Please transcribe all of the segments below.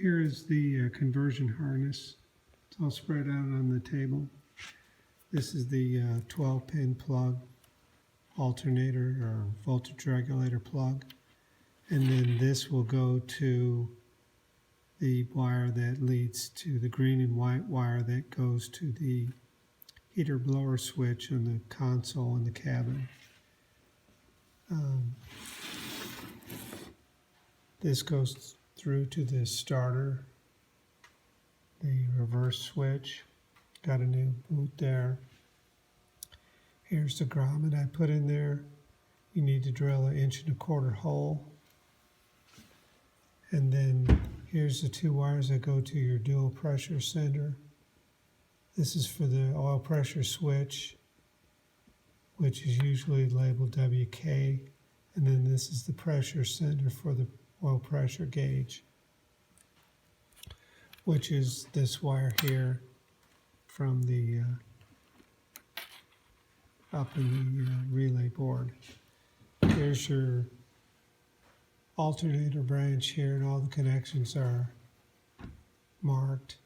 Here is the conversion harness. It's all spread out on the table. This is the 12-pin plug, alternator or voltage regulator plug. And then this will go to the wire that leads to the green and white wire that goes to the heater blower switch on the console in the cabin. This goes through to the starter, the reverse switch. Got a new boot there. Here's the grommet I put in there. You need to drill 1 1/4 hole. And then here's the 2 wires that go to your dual pressure sender. This is for the oil pressure switch, which is usually labeled WK. And then this is the pressure sender for the oil pressure gauge, which is this wire here from the up in the relay board. Here's your alternator branch here, and all the connections are marked.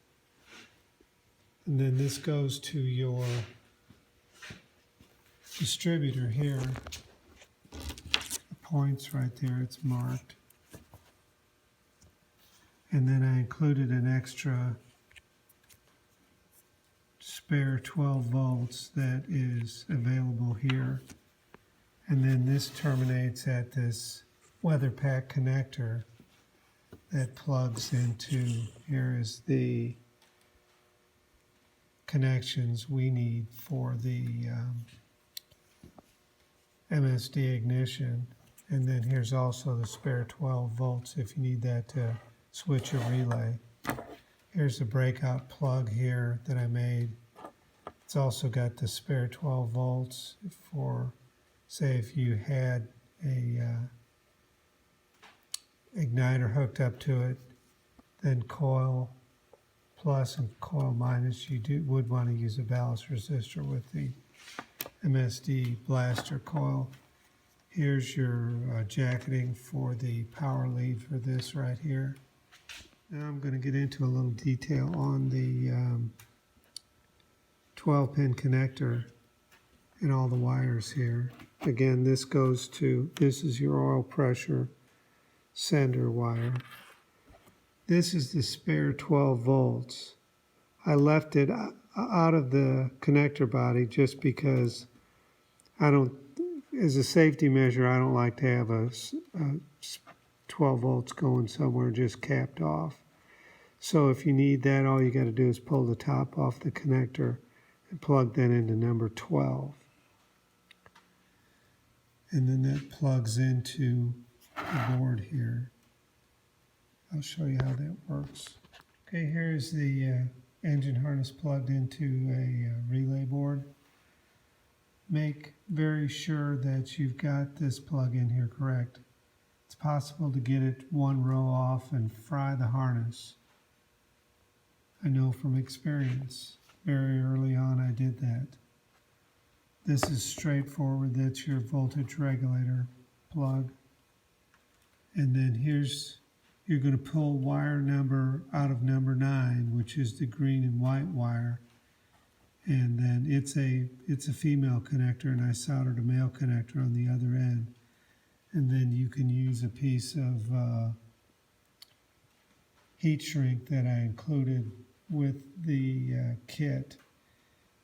And then this goes to your distributor here. The points right there, it's marked. And then I included an extra spare 12 volts that is available here. And then this terminates at this weather pack connector that plugs into, here is the connections we need for the MSD ignition. And then here's also the spare 12 volts if you need that to switch a relay. Here's the breakout plug here that I made. It's also got the spare 12 volts for, say, if you had a igniter hooked up to it, then coil plus and coil minus, you would want to use a ballast resistor with the MSD blaster coil. Here's your jacketing for the power lead for this right here. Now I'm going to get into a little detail on the 12-pin connector and all the wires here. Again, this is your oil pressure sender wire. This is the spare 12 volts. I left it out of the connector body just because as a safety measure, I don't like to have a 12 volts going somewhere just capped off. So if you need that, all you got to do is pull the top off the connector and plug that into number 12. And then that plugs into the board here. I'll show you how that works. Okay, here's the engine harness plugged into a relay board. Make very sure that you've got this plug in here correct. It's possible to get it one row off and fry the harness. I know from experience. Very early on I did that. This is straightforward. That's your voltage regulator plug. And then you're going to pull wire number out of number 9, which is the green and white wire. And then it's a female connector, and I soldered a male connector on the other end. And then you can use a piece of heat shrink that I included with the kit.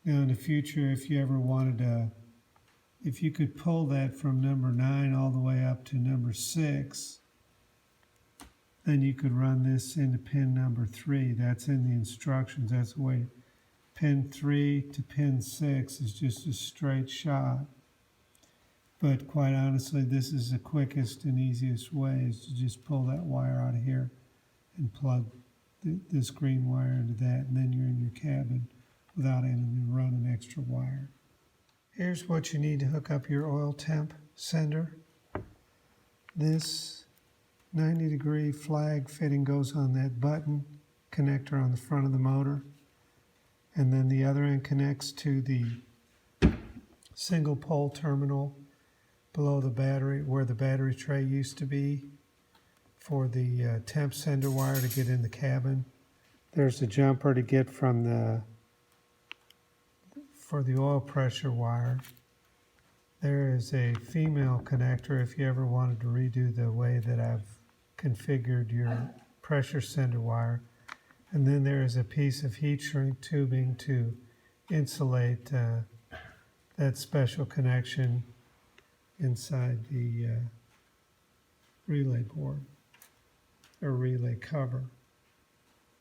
Now in the future, if you ever wanted to, if you could pull that from number 9 all the way up to number 6, then you could run this into pin number 3. That's in the instructions. That's the way. Pin 3 to pin 6 is just a straight shot. But quite honestly, this is the quickest and easiest way, is to just pull that wire out of here and plug this green wire into that, and then you're in your cabin without having to run an extra wire. Here's what you need to hook up your oil temp sender. This 90-degree flag fitting goes on that button connector on the front of the motor, and then the other end connects to the single pole terminal below the battery, where the battery tray used to be, for the temp sender wire to get in the cabin. There's a jumper to get from for the oil pressure wire. There is a female connector if you ever wanted to redo the way that I've configured your pressure sender wire. And then there is a piece of heat shrink tubing to insulate that special connection inside the relay board or relay cover.